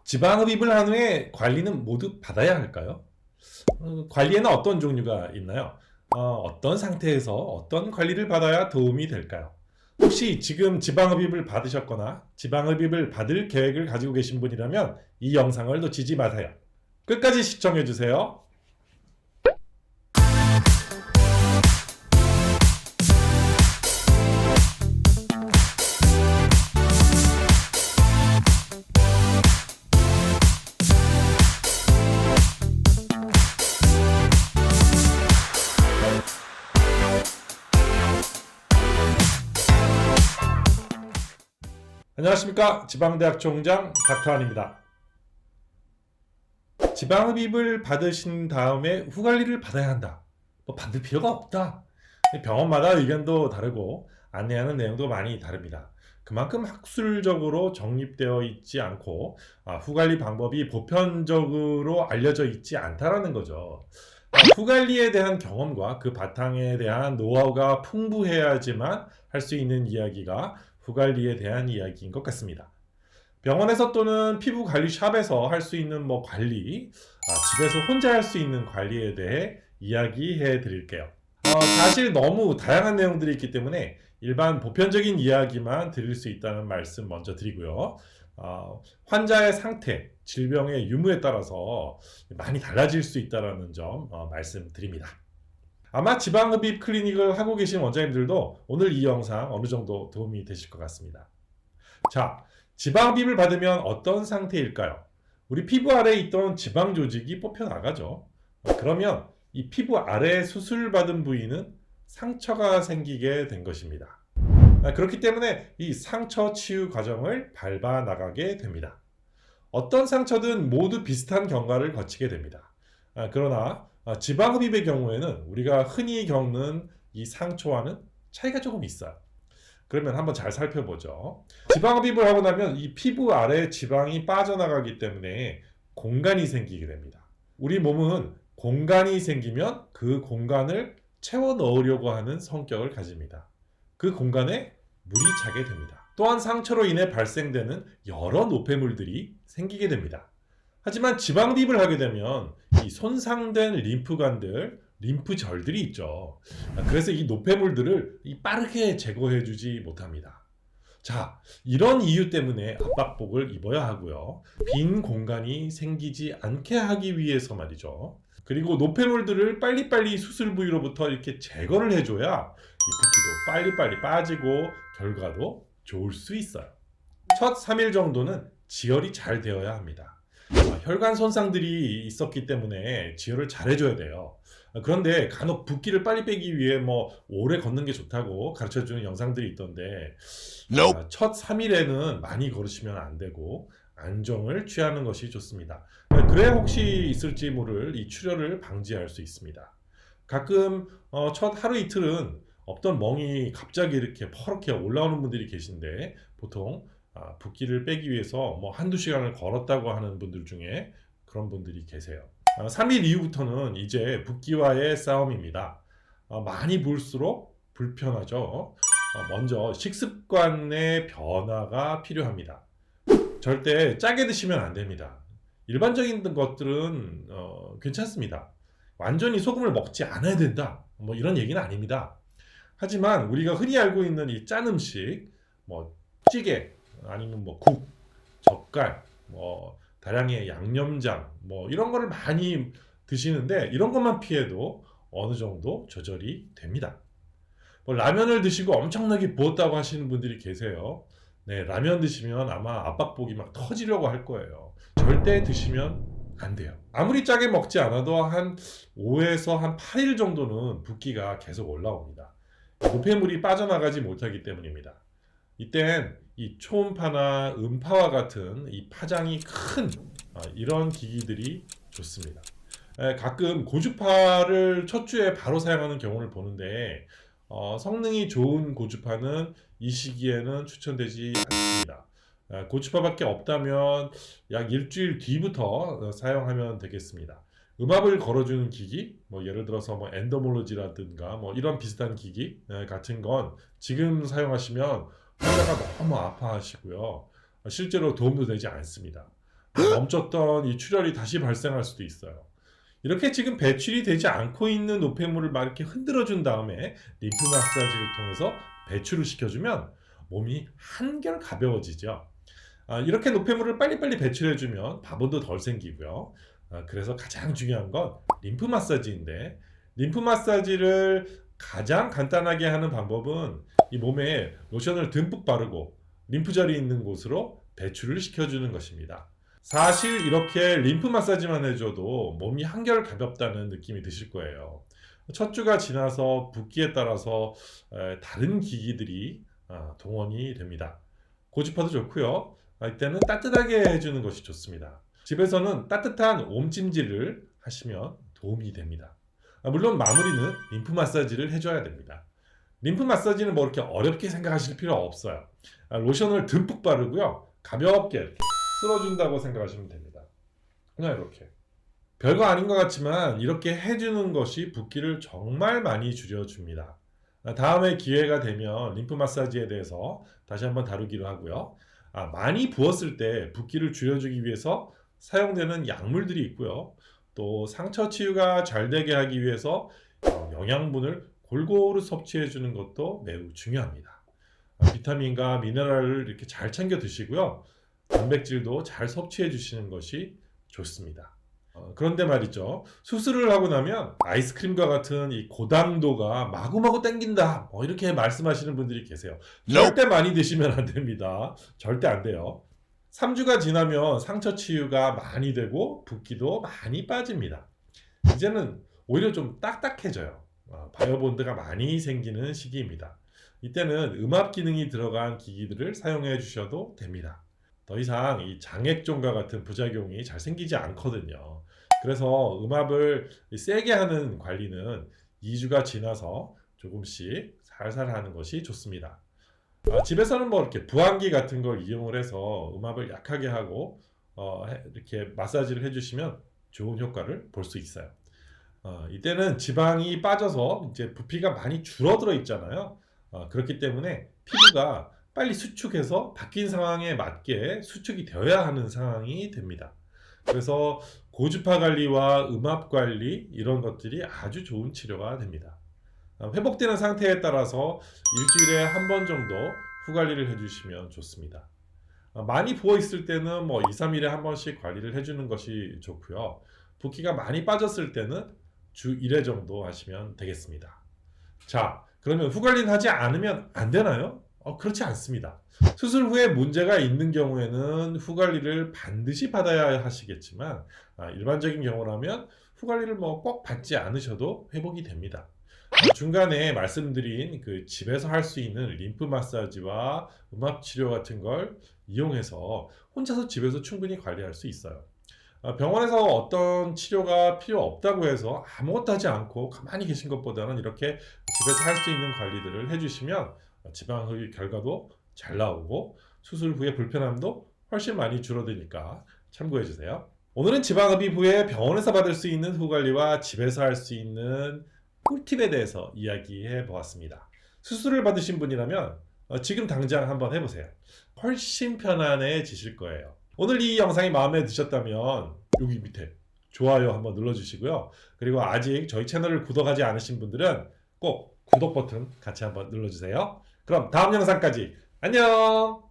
지방흡입을 한 후에 관리는 모두 받아야 할까요? 관리에는 어떤 종류가 있나요? 어떤 상태에서 어떤 관리를 받아야 도움이 될까요? 혹시 지금 지방흡입을 받으셨거나 지방흡입을 받을 계획을 가지고 계신 분이라면 이 영상을 놓치지 마세요. 끝까지 시청해주세요. 안녕하십니까, 지방대학 총장 닥터안입니다. 지방흡입을 받으신 다음에 후관리를 받아야 한다, 받을 필요가 없다, 병원마다 의견도 다르고 안내하는 내용도 많이 다릅니다. 그만큼 학술적으로 정립되어 있지 않고 후관리 방법이 보편적으로 알려져 있지 않다라는 거죠. 후관리에 대한 경험과 그 바탕에 대한 노하우가 풍부해야지만 할 수 있는 이야기가 후관리에 대한 이야기인 것 같습니다. 병원에서 또는 피부관리샵에서 할 수 있는 관리, 집에서 혼자 할 수 있는 관리에 대해 이야기해 드릴게요. 사실 너무 다양한 내용들이 있기 때문에 일반 보편적인 이야기만 드릴 수 있다는 말씀 먼저 드리고요. 환자의 상태, 질병의 유무에 따라서 많이 달라질 수 있다는 점 말씀드립니다. 아마 지방흡입 클리닉을 하고 계신 원장님들도 오늘 이 영상 어느 정도 도움이 되실 것 같습니다. 자, 지방흡입을 받으면 어떤 상태일까요? 우리 피부 아래에 있던 지방 조직이 뽑혀나가죠. 그러면 이 피부 아래 수술받은 부위는 상처가 생기게 된 것입니다. 그렇기 때문에 이 상처 치유 과정을 밟아 나가게 됩니다. 어떤 상처든 모두 비슷한 경과를 거치게 됩니다. 그러나 지방흡입의 경우에는 우리가 흔히 겪는 이 상처와는 차이가 조금 있어요. 그러면 한번 잘 살펴보죠. 지방흡입을 하고 나면 이 피부 아래 지방이 빠져나가기 때문에 공간이 생기게 됩니다. 우리 몸은 공간이 생기면 그 공간을 채워 넣으려고 하는 성격을 가집니다. 그 공간에 물이 차게 됩니다. 또한 상처로 인해 발생되는 여러 노폐물들이 생기게 됩니다. 하지만 지방흡입을 하게 되면 이 손상된 림프관들, 림프절들이 있죠. 그래서 이 노폐물들을 빠르게 제거해주지 못합니다. 자, 이런 이유 때문에 압박복을 입어야 하고요. 빈 공간이 생기지 않게 하기 위해서 말이죠. 그리고 노폐물들을 빨리빨리 수술 부위로부터 이렇게 제거를 해줘야 이 붓기도 빨리빨리 빠지고 결과도 좋을 수 있어요. 첫 3일 정도는 지혈이 잘 되어야 합니다. 혈관 손상들이 있었기 때문에 지혈을 잘 해줘야 돼요. 그런데 간혹 붓기를 빨리 빼기 위해 오래 걷는 게 좋다고 가르쳐주는 영상들이 있던데 첫 3일에는 많이 걸으시면 안 되고 안정을 취하는 것이 좋습니다. 그래야 혹시 있을지 모를 이 출혈을 방지할 수 있습니다. 가끔 첫 하루 이틀은 없던 멍이 갑자기 이렇게 퍼렇게 올라오는 분들이 계신데 보통 붓기를 빼기 위해서 한두 시간을 걸었다고 하는 분들 중에 그런 분들이 계세요. 3일 이후부터는 이제 붓기와의 싸움입니다. 많이 불수록 불편하죠. 먼저 식습관의 변화가 필요합니다. 절대 짜게 드시면 안 됩니다. 일반적인 것들은 괜찮습니다. 완전히 소금을 먹지 않아야 된다, 이런 얘기는 아닙니다. 하지만 우리가 흔히 알고 있는 이 짠 음식, 찌개, 아니면 국, 젓갈, 다량의 양념장, 이런 거를 많이 드시는데 이런 것만 피해도 어느 정도 조절이 됩니다. 라면을 드시고 엄청나게 부었다고 하시는 분들이 계세요. 네, 라면 드시면 아마 압박복이 막 터지려고 할 거예요. 절대 드시면 안 돼요. 아무리 짜게 먹지 않아도 한 5에서 한 8일 정도는 붓기가 계속 올라옵니다. 노폐물이 빠져나가지 못하기 때문입니다. 이땐 이 초음파나 음파와 같은 이 파장이 큰 이런 기기들이 좋습니다. 가끔 고주파를 첫 주에 바로 사용하는 경우를 보는데 성능이 좋은 고주파는 이 시기에는 추천되지 않습니다. 고주파밖에 없다면 약 일주일 뒤부터 사용하면 되겠습니다. 음압을 걸어주는 기기, 예를 들어서 엔도몰로지라든가 이런 비슷한 기기 같은 건 지금 사용하시면 환자가 너무 아파하시고요. 실제로 도움도 되지 않습니다. 멈췄던 이 출혈이 다시 발생할 수도 있어요. 이렇게 지금 배출이 되지 않고 있는 노폐물을 막 이렇게 흔들어준 다음에 림프 마사지를 통해서 배출을 시켜주면 몸이 한결 가벼워지죠. 이렇게 노폐물을 빨리빨리 배출해주면 바본도 덜 생기고요. 그래서 가장 중요한 건 림프 마사지인데, 림프 마사지를 가장 간단하게 하는 방법은 이 몸에 로션을 듬뿍 바르고 림프절이 있는 곳으로 배출을 시켜주는 것입니다. 사실 이렇게 림프 마사지만 해줘도 몸이 한결 가볍다는 느낌이 드실 거예요. 첫 주가 지나서 붓기에 따라서 다른 기기들이 동원이 됩니다. 고주파도 좋고요. 이때는 따뜻하게 해주는 것이 좋습니다. 집에서는 따뜻한 옴찜질을 하시면 도움이 됩니다. 물론 마무리는 림프 마사지를 해줘야 됩니다. 림프 마사지는 뭐 이렇게 어렵게 생각하실 필요 없어요. 로션을 듬뿍 바르고요. 가볍게 이렇게 쓸어준다고 생각하시면 됩니다. 그냥 이렇게. 별거 아닌 것 같지만 이렇게 해주는 것이 붓기를 정말 많이 줄여줍니다. 다음에 기회가 되면 림프 마사지에 대해서 다시 한번 다루기로 하고요. 많이 부었을 때 붓기를 줄여주기 위해서 사용되는 약물들이 있고요. 또 상처 치유가 잘 되게 하기 위해서 영양분을 골고루 섭취해 주는 것도 매우 중요합니다. 비타민과 미네랄을 이렇게 잘 챙겨 드시고요. 단백질도 잘 섭취해 주시는 것이 좋습니다. 그런데 말이죠. 수술을 하고 나면 아이스크림과 같은 이 고당도가 마구마구 땡긴다, 이렇게 말씀하시는 분들이 계세요. 절대 많이 드시면 안 됩니다. 절대 안 돼요. 3주가 지나면 상처 치유가 많이 되고 붓기도 많이 빠집니다. 이제는 오히려 좀 딱딱해져요. 바이오본드가 많이 생기는 시기입니다. 이때는 음압 기능이 들어간 기기들을 사용해 주셔도 됩니다. 더 이상 이 장액종과 같은 부작용이 잘 생기지 않거든요. 그래서 음압을 세게 하는 관리는 2주가 지나서 조금씩 살살 하는 것이 좋습니다. 집에서는 뭐 이렇게 부항기 같은 걸 이용을 해서 음압을 약하게 하고 이렇게 마사지를 해주시면 좋은 효과를 볼 수 있어요. 이때는 지방이 빠져서 이제 부피가 많이 줄어들어 있잖아요. 그렇기 때문에 피부가 빨리 수축해서 바뀐 상황에 맞게 수축이 되어야 하는 상황이 됩니다. 그래서 고주파 관리와 음압 관리, 이런 것들이 아주 좋은 치료가 됩니다. 회복되는 상태에 따라서 일주일에 한 번 정도 후 관리를 해주시면 좋습니다. 많이 부어 있을 때는 뭐 2, 3일에 한 번씩 관리를 해주는 것이 좋고요. 붓기가 많이 빠졌을 때는 주 1회 정도 하시면 되겠습니다. 자, 그러면 후 관리는 하지 않으면 안 되나요? 그렇지 않습니다. 수술 후에 문제가 있는 경우에는 후 관리를 반드시 받아야 하시겠지만, 일반적인 경우라면 후 관리를 뭐 꼭 받지 않으셔도 회복이 됩니다. 중간에 말씀드린 그 집에서 할 수 있는 림프 마사지와 음압 치료 같은 걸 이용해서 혼자서 집에서 충분히 관리할 수 있어요. 병원에서 어떤 치료가 필요 없다고 해서 아무것도 하지 않고 가만히 계신 것보다는 이렇게 집에서 할 수 있는 관리들을 해주시면 지방 흡입 결과도 잘 나오고 수술 후에 불편함도 훨씬 많이 줄어드니까 참고해 주세요. 오늘은 지방 흡입 후에 병원에서 받을 수 있는 후 관리와 집에서 할 수 있는 꿀팁에 대해서 이야기해 보았습니다. 수술을 받으신 분이라면 지금 당장 한번 해보세요. 훨씬 편안해지실 거예요. 오늘 이 영상이 마음에 드셨다면 여기 밑에 좋아요 한번 눌러주시고요. 그리고 아직 저희 채널을 구독하지 않으신 분들은 꼭 구독 버튼 같이 한번 눌러주세요. 그럼 다음 영상까지 안녕!